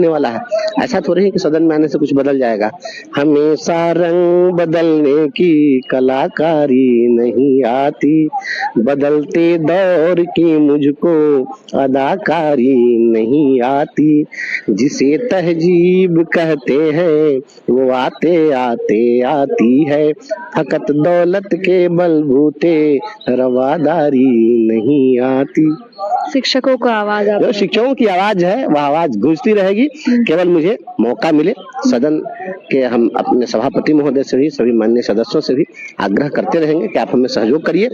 वाला है। ऐसा थोड़ी है कि सदन में आने से कुछ बदल जाएगा। हमेशा रंग बदलने की कलाकारी नहीं आती, बदलते दौर की मुझको अदाकारी नहीं आती, जिसे तहजीब कहते हैं वो आते आते आती है, फकत दौलत के बलबूते रवादारी नहीं आती। शिक्षकों का आवाज जो शिक्षकों की आवाज है वह आवाज गूंजती रहेगी। केवल मुझे मौका मिले, सदन के हम अपने सभापति महोदय से भी, सभी माननीय सदस्यों से भी आग्रह करते रहेंगे कि आप हमें सहयोग करिए।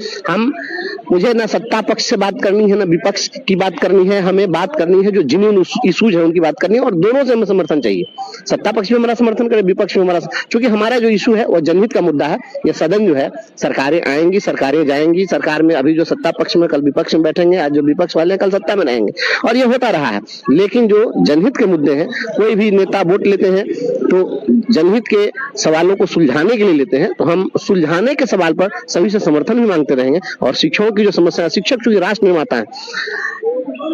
मुझे ना सत्ता पक्ष से बात करनी है, ना विपक्ष की बात करनी है, हमें बात करनी है जो जेन्युइन इशूज है उनकी बात करनी है, और दोनों से हमें समर्थन चाहिए। सत्ता पक्ष में हमारा समर्थन करे, विपक्ष में हमारा, क्योंकि हमारा जो इशू है वो जनहित का मुद्दा है। ये सदन जो है, सरकारें आएंगी, सरकारें जाएंगी, सरकार में अभी जो सत्ता पक्ष में कल विपक्ष में बैठेंगे, आज जो विपक्ष वाले कल सत्ता में रहेंगे, और ये होता रहा है। लेकिन जो जनहित के मुद्दे हैं, कोई भी नेता वोट लेते हैं तो जनहित के सवालों को सुलझाने के लिए लेते हैं, तो हम सुलझाने के सवाल पर सभी से समर्थन भी मांगते रहेंगे। और शिक्षकों की जो समस्या है, शिक्षक चूंकि राष्ट्र निर्माता है,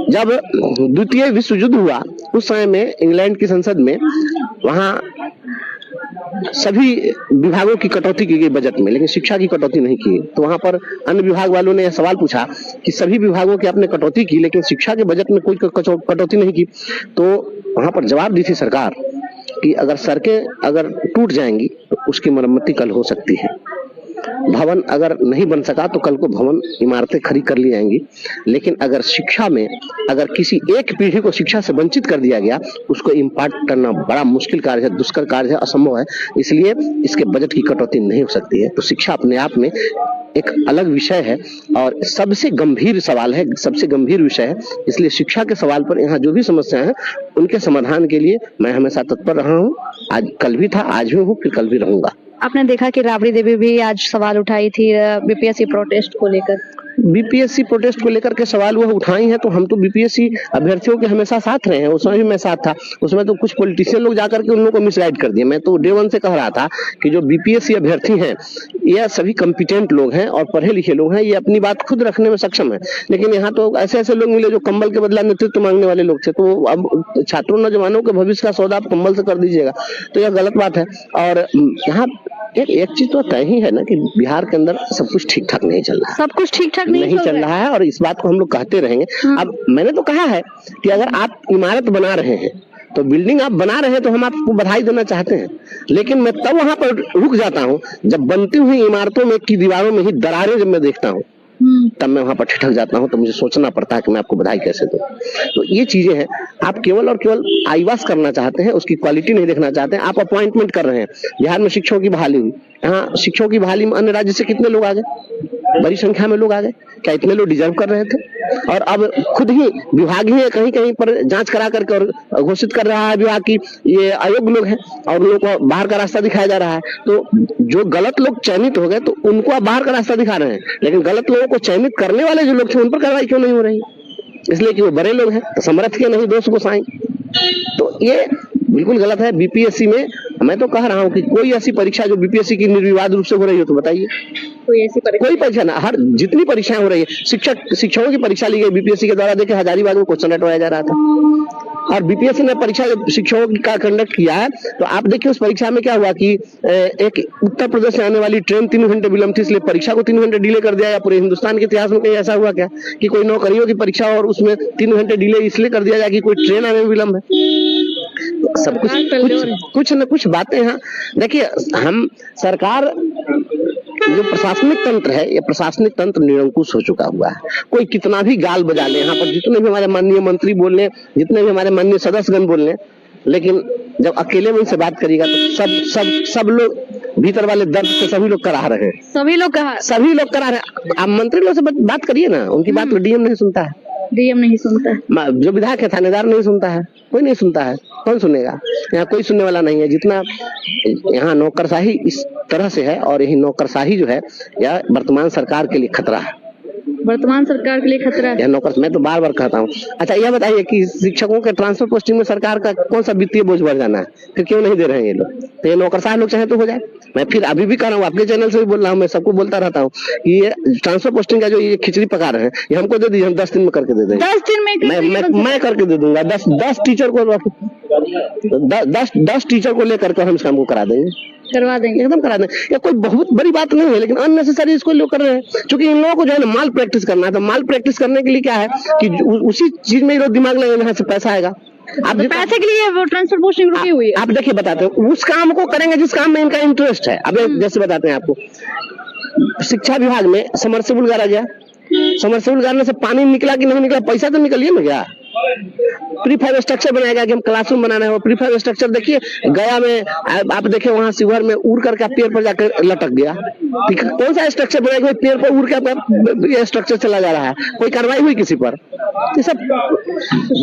जब द्वितीय विश्व युद्ध हुआ उस समय में इंग्लैंड की संसद में वहां सभी विभागों की कटौती की गई बजट में, लेकिन शिक्षा की कटौती नहीं की। तो वहां पर अन्य विभाग वालों ने यह सवाल पूछा कि सभी विभागों की आपने कटौती की लेकिन शिक्षा के बजट में कोई कटौती नहीं की। तो वहां पर जवाब दी थी सरकार कि अगर सड़कें अगर टूट जाएंगी तो उसकी मरम्मती कल हो सकती है, भवन अगर नहीं बन सका तो कल को भवन इमारतें खड़ी कर ली जाएंगी, लेकिन अगर शिक्षा में अगर किसी एक पीढ़ी को शिक्षा से वंचित कर दिया गया, उसको इम्पार्ट करना बड़ा मुश्किल कार्य है, दुष्कर कार्य है, असंभव है। इसलिए इसके बजट की कटौती नहीं हो सकती है। तो शिक्षा अपने आप में एक अलग विषय है और सबसे गंभीर सवाल है, सबसे गंभीर विषय है। इसलिए शिक्षा के सवाल पर यहाँ जो भी समस्या है उनके समाधान के लिए मैं हमेशा तत्पर रहा हूँ। आज कल भी था, आज भी हूँ, फिर कल भी रहूंगा। आपने देखा कि राबड़ी देवी भी आज सवाल उठाई थी बीपीएससी प्रोटेस्ट को लेकर। बीपीएससी प्रोटेस्ट को लेकर के सवाल वह उठाई हैं, तो हम तो बीपीएससी अभ्यर्थियों के हमेशा साथ रहे हैं। उसमें भी मैं साथ था। उसमें तो कुछ पॉलिटिशियन लोग जाकर के उन लोगों को मिसगाइड कर दिए। मैं तो डे वन से कह रहा था कि जो बीपीएससी अभ्यर्थी हैं यह सभी कॉम्पिटेंट लोग हैं और पढ़े लिखे लोग हैं, ये अपनी बात खुद रखने में सक्षम है। लेकिन यहाँ तो ऐसे ऐसे लोग मिले जो कंबल के बदला नेतृत्व मांगने वाले लोग थे। तो अब छात्रों नौजवानों के भविष्य का सौदा आप कंबल से कर दीजिएगा, तो यह गलत बात है। और यहाँ एक चीज तो तय ही है ना कि बिहार के अंदर सब कुछ ठीक ठाक नहीं चल रहा है। सब कुछ ठीक ठाक नहीं चल रहा है और इस बात को हम लोग कहते रहेंगे। अब मैंने तो कहा है कि अगर आप इमारत बना रहे हैं तो बिल्डिंग आप बना रहे हैं तो हम आपको बधाई देना चाहते हैं, लेकिन मैं तब वहां पर रुक जाता हूं जब बनती हुई इमारतों में की दीवारों में ही दरारें जब मैं देखता हूं, तब मैं वहां पर ठिठक जाता हूं। तो मुझे सोचना पड़ता है कि मैं आपको बधाई कैसे दूं। तो ये चीजें हैं, आप केवल और केवल आईवास करना चाहते हैं, उसकी क्वालिटी नहीं देखना चाहते हैं। आप अपॉइंटमेंट कर रहे हैं। बिहार में शिक्षकों की बहाली हुई, यहाँ शिक्षकों की बहाली में अन्य राज्य से कितने लोग आ गए, बड़ी संख्या में लोग आ गए। क्या इतने लोग डिजर्व कर रहे थे? और अब खुद ही विभाग ही कहीं कहीं पर जांच करा करके और घोषित कर रहा है विभाग की ये अयोग्य लोग हैं और उन लोगों को बाहर का रास्ता दिखाया जा रहा है। तो जो गलत लोग चयनित हो गए तो उनको आप बाहर का रास्ता दिखा रहे हैं, लेकिन गलत लोगों को चयनित करने वाले जो लोग थे उन पर कार्रवाई क्यों नहीं हो रही? इसलिए कि वो बड़े लोग हैं, तो समर्थ के नहीं दोष गोसाई। तो ये बिल्कुल गलत है। बीपीएससी में मैं तो कह रहा हूँ कि कोई ऐसी परीक्षा जो बीपीएससी की निर्विवाद रूप से हो रही हो तो बताइए। कोई परीक्षा ना, हर जितनी परीक्षाएं हो रही है, शिक्षकों की परीक्षा ली गई बीपीएससी के द्वारा, देखे हजारीबाग में क्वेश्चन रटवाया जा रहा था। और बीपीएससी ने परीक्षा शिक्षकों का कंडक्ट किया है, तो आप देखिए उस परीक्षा में क्या हुआ कि एक उत्तर प्रदेश से आने वाली ट्रेन 3 घंटे विलंब थी, इसलिए परीक्षा को 3 घंटे डिले कर दिया। या पूरे हिंदुस्तान के इतिहास में कहीं ऐसा हुआ क्या कि कोई नौकरियों की परीक्षा और उसमें 3 घंटे डिले इसलिए कर दिया जाए कि कोई ट्रेन आने में विलंब है? सब कुछ न कुछ बातें हैं। देखिए, हम सरकार जो प्रशासनिक तंत्र है, ये प्रशासनिक तंत्र निरंकुश हो चुका हुआ है। कोई कितना भी गाल बजा ले, यहाँ पर जितने भी हमारे माननीय मंत्री बोल ले, जितने भी हमारे माननीय सदस्यगण बोल ले, लेकिन जब अकेले में उनसे बात करिएगा तो सब लोग भीतर वाले दर्द से सभी लोग करा रहे हैं। सभी लोग करा रहे हैं। आप मंत्री लोग से बात करिए ना, उनकी बात डीएम नहीं सुनता है। जो विधायक है थानेदार नहीं सुनता है, कोई नहीं सुनता है। कौन सुनेगा? यहाँ कोई सुनने वाला नहीं है। जितना यहाँ नौकरशाही इस तरह से है, और यही नौकरशाही जो है यह वर्तमान सरकार के लिए खतरा है। यह नौकर, मैं तो बार बार कहता हूँ। अच्छा, यह बताइए कि शिक्षकों के ट्रांसफर पोस्टिंग में सरकार का कौन सा वित्तीय बोझ बढ़ जाना है? फिर क्यों नहीं दे रहे हैं ये लोग? तो ये नौकरशाह लोग चाहे तो हो जाए। मैं फिर अभी भी कह रहा हूँ, आपके चैनल से भी बोल रहा हूँ, मैं सबको बोलता रहता हूँ कि ये ट्रांसफर पोस्टिंग का जो ये खिचड़ी पका रहे हैं, ये हमको दे दीजिए, हम 10 दिन में करके दे देंगे। 10 दिन में मैं करके दे दूंगा। 10 टीचर को 10 टीचर को लेकर के हम इस काम को करा देंगे, करवा देंगे। एकदम करा देंगे। ये कोई बहुत बड़ी बात नहीं है, लेकिन अननेसेसरी इसको लोग कर रहे हैं। क्योंकि इन लोगों को जो है ना माल प्रैक्टिस करना है, तो माल प्रैक्टिस करने के लिए क्या है कि उसी चीज में ही लोग दिमाग लगाएंगे जहाँ से पैसा आएगा। आप तो पैसे के लिए वो ट्रांसफर पोस्टिंग रुकी हुई है। आप देखिए, बताते हैं उस काम को करेंगे जिस काम में इनका इंटरेस्ट है। अब जैसे बताते हैं आपको, शिक्षा विभाग में समरसेबुल गाड़ा गया, समरसेबुल गाड़ने से पानी निकला कि नहीं निकला, पैसा तो निकलिए ना गया। प्रीफाइव स्ट्रक्चर बनाएगा कि हम क्लासरूम बनाना है, प्रीफाइव स्ट्रक्चर देखिए गया में आप देखे वहां शिवहर में उड़ करके पेड़ पर जाकर लटक गया। कौन सा स्ट्रक्चर बनाएगा, पेड़ पर उड़ के स्ट्रक्चर चला जा रहा है, कोई कार्रवाई हुई किसी पर? ये सब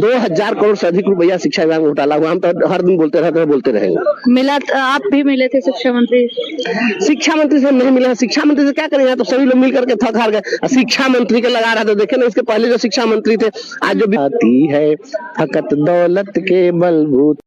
2000 करोड़ से अधिक रुपया शिक्षा विभाग में घोटाला हुआ। हम तो हर दिन बोलते रहते हैं, बोलते रहेंगे। मिला आप भी मिले थे शिक्षा मंत्री? शिक्षा मंत्री से नहीं मिला। शिक्षा मंत्री से क्या करेंगे, तो सभी लोग मिल करके थक हार गए। शिक्षा मंत्री के लगा रहा था, देखे ना इसके पहले जो शिक्षा मंत्री थे, आज जो आती है फकत दौलत के बलबूते।